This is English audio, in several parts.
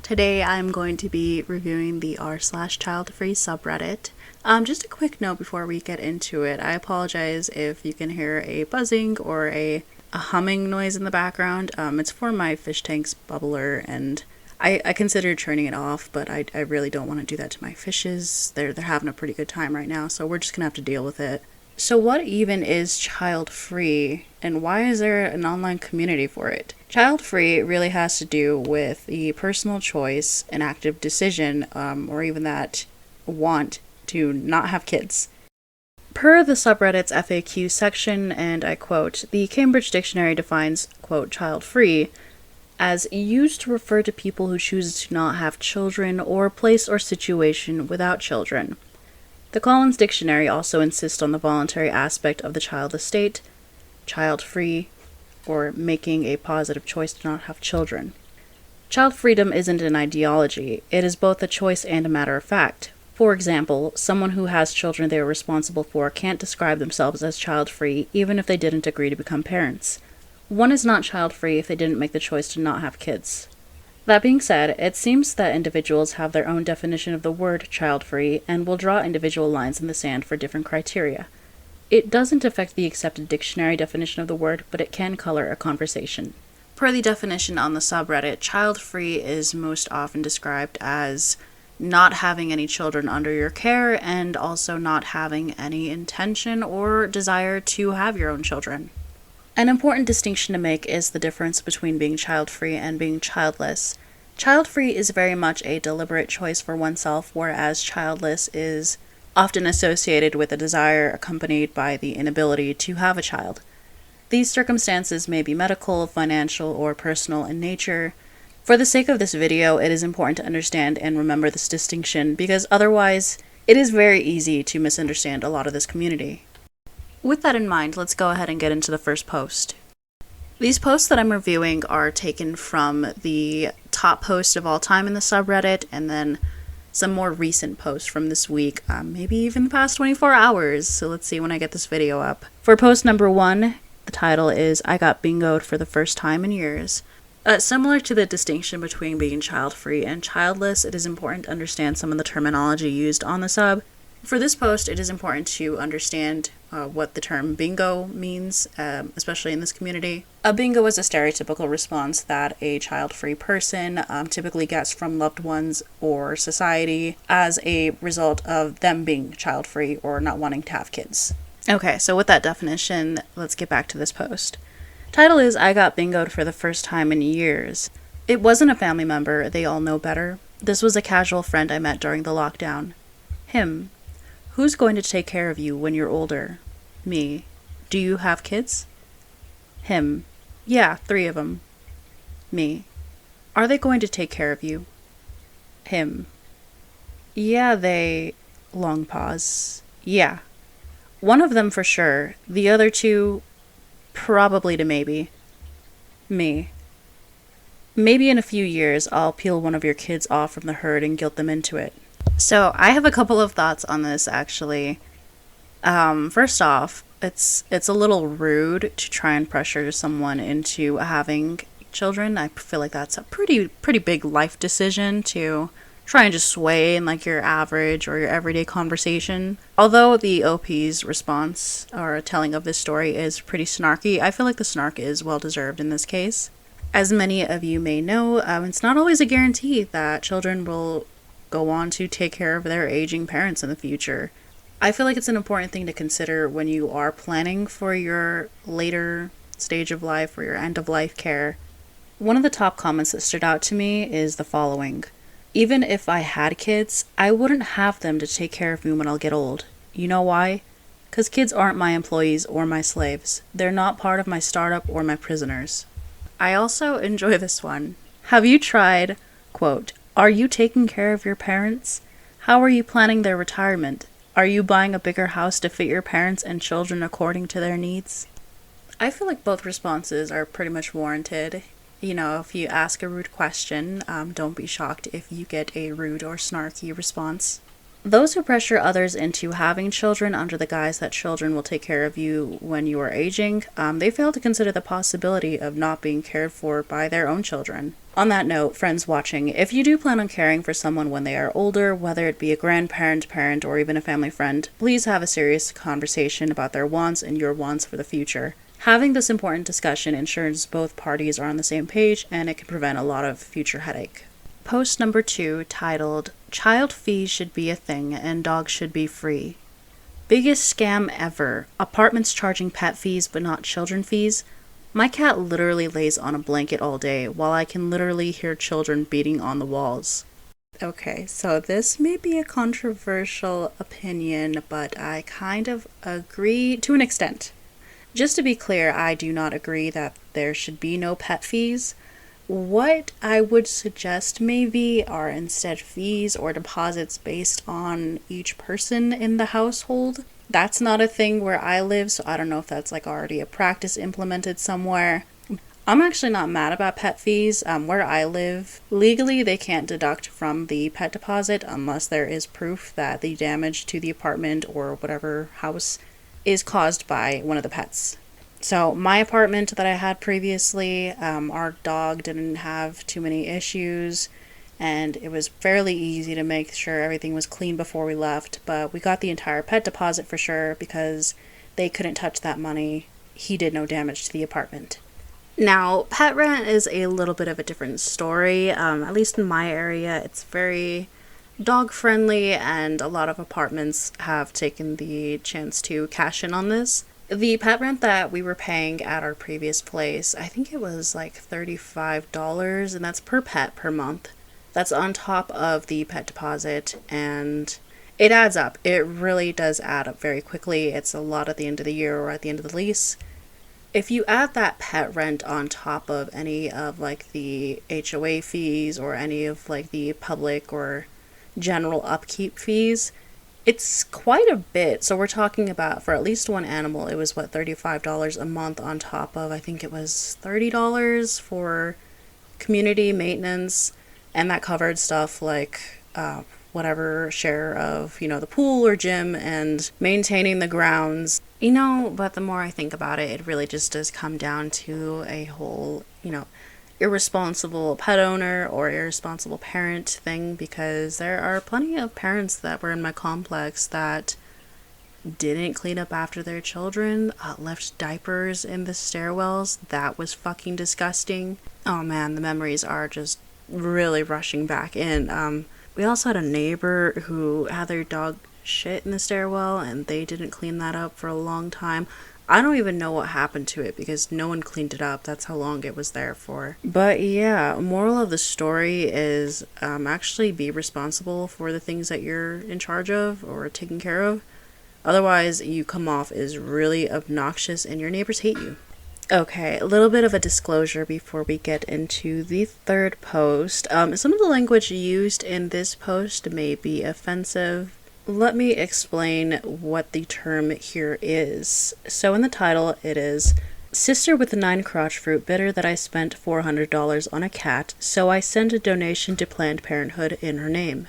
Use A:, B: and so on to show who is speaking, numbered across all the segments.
A: Today I'm going to be reviewing the r/childfree subreddit. Just a quick note before we get into it. I apologize if you can hear a buzzing or a humming noise in the background. It's for my fish tank's bubbler, and I considered turning it off, but I really don't want to do that to my fishes. They're having a pretty good time right now, so we're just gonna have to deal with it. So what even is child-free, and why is there an online community for it? Child-free really has to do with the personal choice, an active decision, or even that want to not have kids. Per the subreddit's FAQ section, and I quote, the Cambridge Dictionary defines, quote, child-free as used to refer to people who choose to not have children or place or situation without children. The Collins Dictionary also insists on the voluntary aspect of the childless state, child-free, or making a positive choice to not have children. Child freedom isn't an ideology, it is both a choice and a matter of fact. For example, someone who has children they are responsible for can't describe themselves as child-free even if they didn't agree to become parents. One is not child-free if they didn't make the choice to not have kids. That being said, it seems that individuals have their own definition of the word child-free and will draw individual lines in the sand for different criteria. It doesn't affect the accepted dictionary definition of the word, but it can color a conversation. Per the definition on the subreddit, child-free is most often described as not having any children under your care and also not having any intention or desire to have your own children. An important distinction to make is the difference between being child-free and being childless. Child-free is very much a deliberate choice for oneself, whereas childless is often associated with a desire accompanied by the inability to have a child. These circumstances may be medical, financial, or personal in nature. For the sake of this video, it is important to understand and remember this distinction because otherwise, it is very easy to misunderstand a lot of this community. With that in mind, let's go ahead and get into the first post. These posts that I'm reviewing are taken from the top post of all time in the subreddit, and then some more recent posts from this week, maybe even the past 24 hours. So let's see when I get this video up. For post number 1, the title is I Got Bingoed for the First Time in Years. Similar to the distinction between being child-free and childless, it is important to understand some of the terminology used on the sub. For this post, it is important to understand what the term bingo means, especially in this community. A bingo is a stereotypical response that a child-free person typically gets from loved ones or society as a result of them being child-free or not wanting to have kids. Okay, so with that definition, let's get back to this post. Title is I Got Bingoed for the First Time in Years. It wasn't a family member, they all know better. This was a casual friend I met during the lockdown. Him. Who's going to take care of you when you're older? Me. Do you have kids? Him. Yeah, 3 of them. Me. Are they going to take care of you? Him. Yeah, they... Long pause. Yeah. One of them for sure. The other 2, probably to maybe. Me. Maybe in a few years I'll peel one of your kids off from the herd and guilt them into it. So I have a couple of thoughts on this, actually. First off, it's a little rude to try and pressure someone into having children. I feel like that's a pretty big life decision to try and just sway in like your average or your everyday conversation. Although the OP's response or telling of this story is pretty snarky, I feel like the snark is well deserved in this case. As many of you may know, it's not always a guarantee that children will go on to take care of their aging parents in the future. I feel like it's an important thing to consider when you are planning for your later stage of life or your end-of-life care. One of the top comments that stood out to me is the following. Even if I had kids, I wouldn't have them to take care of me when I'll get old. You know why? 'Cause kids aren't my employees or my slaves. They're not part of my startup or my prisoners. I also enjoy this one. Have you tried, quote, are you taking care of your parents? How are you planning their retirement? Are you buying a bigger house to fit your parents and children according to their needs? I feel like both responses are pretty much warranted. You know, if you ask a rude question, don't be shocked if you get a rude or snarky response. Those who pressure others into having children under the guise that children will take care of you when you are aging, they fail to consider the possibility of not being cared for by their own children. On that note, friends watching, if you do plan on caring for someone when they are older, whether it be a grandparent, parent, or even a family friend, please have a serious conversation about their wants and your wants for the future. Having this important discussion ensures both parties are on the same page, and it can prevent a lot of future headache. Post number 2, titled, Child Fees Should Be a Thing and Dogs Should Be Free. Biggest scam ever. Apartments charging pet fees but not children fees. My cat literally lays on a blanket all day while I can literally hear children beating on the walls. Okay, so this may be a controversial opinion, but I kind of agree to an extent. Just to be clear, I do not agree that there should be no pet fees. What I would suggest maybe are instead fees or deposits based on each person in the household. That's not a thing where I live, so I don't know if that's like already a practice implemented somewhere. I'm actually not mad about pet fees. Where I live, legally they can't deduct from the pet deposit unless there is proof that the damage to the apartment or whatever house is caused by one of the pets. So my apartment that I had previously, our dog didn't have too many issues, and it was fairly easy to make sure everything was clean before we left, but we got the entire pet deposit for sure because they couldn't touch that money. He did no damage to the apartment. Now, pet rent is a little bit of a different story. At least in my area, it's very dog friendly, and a lot of apartments have taken the chance to cash in on this. The pet rent that we were paying at our previous place, I think it was like $35, and that's per pet per month. That's on top of the pet deposit, and it adds up. It really does add up very quickly. It's a lot at the end of the year or at the end of the lease. If you add that pet rent on top of any of like the HOA fees or any of like the public or general upkeep fees, it's quite a bit. So we're talking about, for at least one animal, it was $35 a month on top of, I think it was $30 for community maintenance, and that covered stuff like whatever share of, the pool or gym and maintaining the grounds. But the more I think about it, it really just does come down to a whole, irresponsible pet owner or irresponsible parent thing, because there are plenty of parents that were in my complex that didn't clean up after their children, left diapers in the stairwells. That was fucking disgusting. Oh man, the memories are just really rushing back in. We also had a neighbor who had their dog shit in the stairwell and they didn't clean that up for a long time. I don't even know what happened to it because no one cleaned it up. That's how long it was there for. But yeah, moral of the story is actually be responsible for the things that you're in charge of or taking care of. Otherwise, you come off as really obnoxious and your neighbors hate you. Okay, a little bit of a disclosure before we get into the third post. Some of the language used in this post may be offensive. Let me explain what the term here is. So in the title, it is, Sister with the 9 crotch fruit bitter that I spent $400 on a cat, so I sent a donation to Planned Parenthood in her name.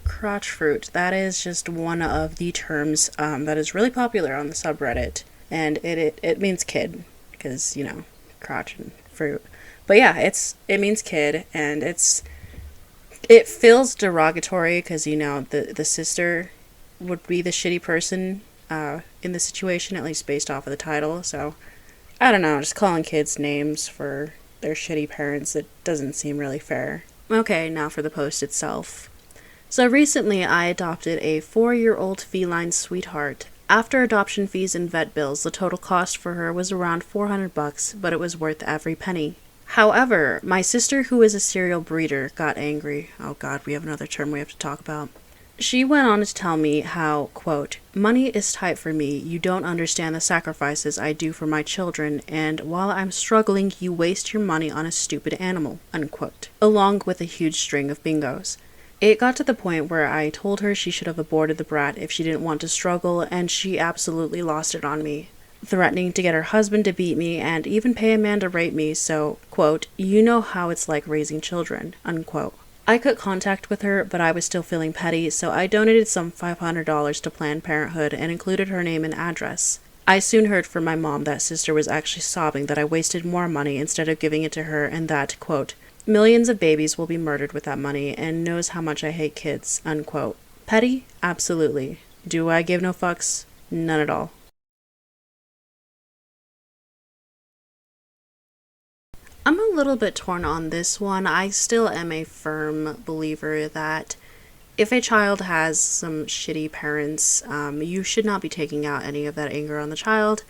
A: Crotch fruit, that is just one of the terms that is really popular on the subreddit. And it means kid, because, crotch and fruit. But yeah, it means kid, and it feels derogatory because, the sister would be the shitty person in the situation, at least based off of the title. So, I don't know, just calling kids names for their shitty parents, it doesn't seem really fair. Okay, now for the post itself. So recently I adopted a 4-year-old feline sweetheart. After adoption fees and vet bills, the total cost for her was around $400, but it was worth every penny. However, my sister, who is a serial breeder, got angry. Oh god, we have another term we have to talk about. She went on to tell me how, quote, money is tight for me, you don't understand the sacrifices I do for my children, and while I'm struggling, you waste your money on a stupid animal, unquote, along with a huge string of bingos. It got to the point where I told her she should have aborted the brat if she didn't want to struggle, and she absolutely lost it on me, threatening to get her husband to beat me and even pay a man to rape me, so, quote, you know how it's like raising children, unquote. I cut contact with her, but I was still feeling petty, so I donated some $500 to Planned Parenthood and included her name and address. I soon heard from my mom that sister was actually sobbing that I wasted more money instead of giving it to her, and that, quote, millions of babies will be murdered with that money and knows how much I hate kids, unquote. Petty? Absolutely. Do I give no fucks? None at all. I'm a little bit torn on this one. I still am a firm believer that if a child has some shitty parents, you should not be taking out any of that anger on the child.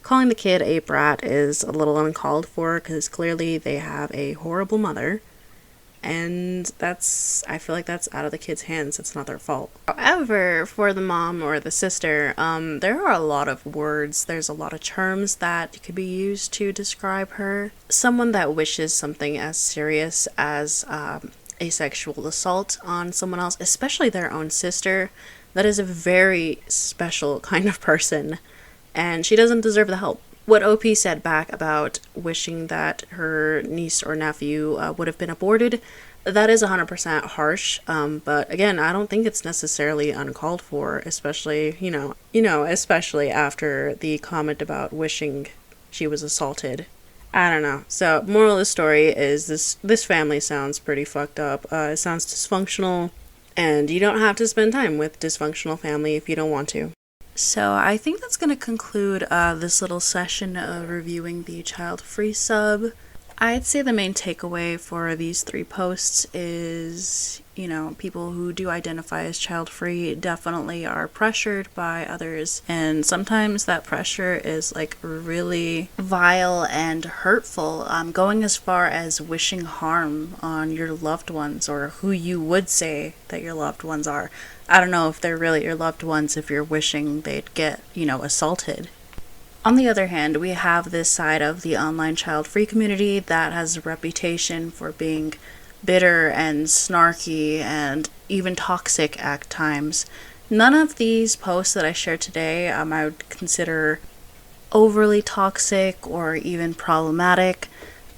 A: Calling the kid a brat is a little uncalled for because clearly they have a horrible mother. And I feel like that's out of the kid's hands. It's not their fault. However, for the mom or the sister, there are a lot of words, there's a lot of terms that could be used to describe her. Someone that wishes something as serious as a sexual assault on someone else, especially their own sister, that is a very special kind of person, and she doesn't deserve the help. What OP said back about wishing that her niece or nephew would have been aborted, that is 100% harsh. But again, I don't think it's necessarily uncalled for, especially, especially after the comment about wishing she was assaulted. I don't know. So, moral of the story is this family sounds pretty fucked up. It sounds dysfunctional, and you don't have to spend time with dysfunctional family if you don't want to. So I think that's going to conclude this little session of reviewing the child-free sub. I'd say the main takeaway for these 3 posts is, people who do identify as child-free definitely are pressured by others, and sometimes that pressure is like really vile and hurtful, going as far as wishing harm on your loved ones or who you would say that your loved ones are. I don't know if they're really your loved ones if you're wishing they'd get, assaulted. On the other hand, we have this side of the online child-free community that has a reputation for being bitter and snarky and even toxic at times. None of these posts that I shared today I would consider overly toxic or even problematic.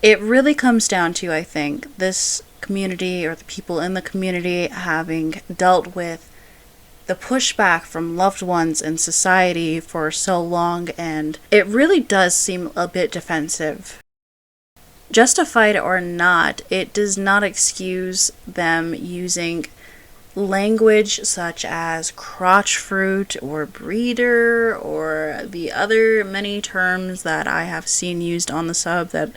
A: It really comes down to, I think, this community or the people in the community having dealt with the pushback from loved ones in society for so long, and it really does seem a bit defensive. Justified or not, it does not excuse them using language such as crotch fruit or breeder or the other many terms that I have seen used on the sub that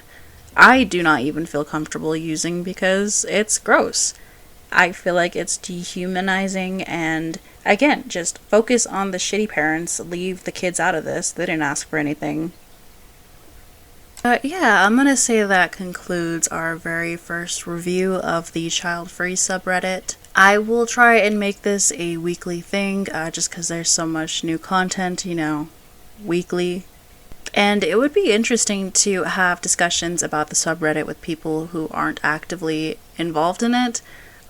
A: I do not even feel comfortable using because it's gross. I feel like it's dehumanizing, and again, just focus on the shitty parents, leave the kids out of this. They didn't ask for anything. Yeah, I'm gonna say that concludes our very first review of the child-free subreddit. I will try and make this a weekly thing, just because there's so much new content, weekly. And it would be interesting to have discussions about the subreddit with people who aren't actively involved in it.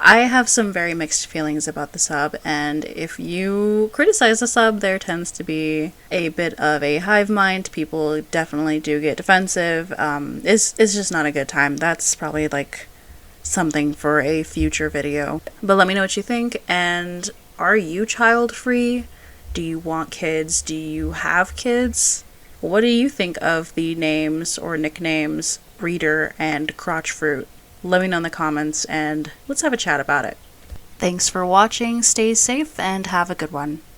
A: I have some very mixed feelings about the sub, and if you criticize the sub, there tends to be a bit of a hive mind. People definitely do get defensive. It's just not a good time. That's probably like something for a future video. But let me know what you think, and are you child-free? Do you want kids? Do you have kids? What do you think of the names or nicknames Breeder and Crotch Fruit? Let me know in the comments and let's have a chat about it. Thanks for watching, stay safe, and have a good one.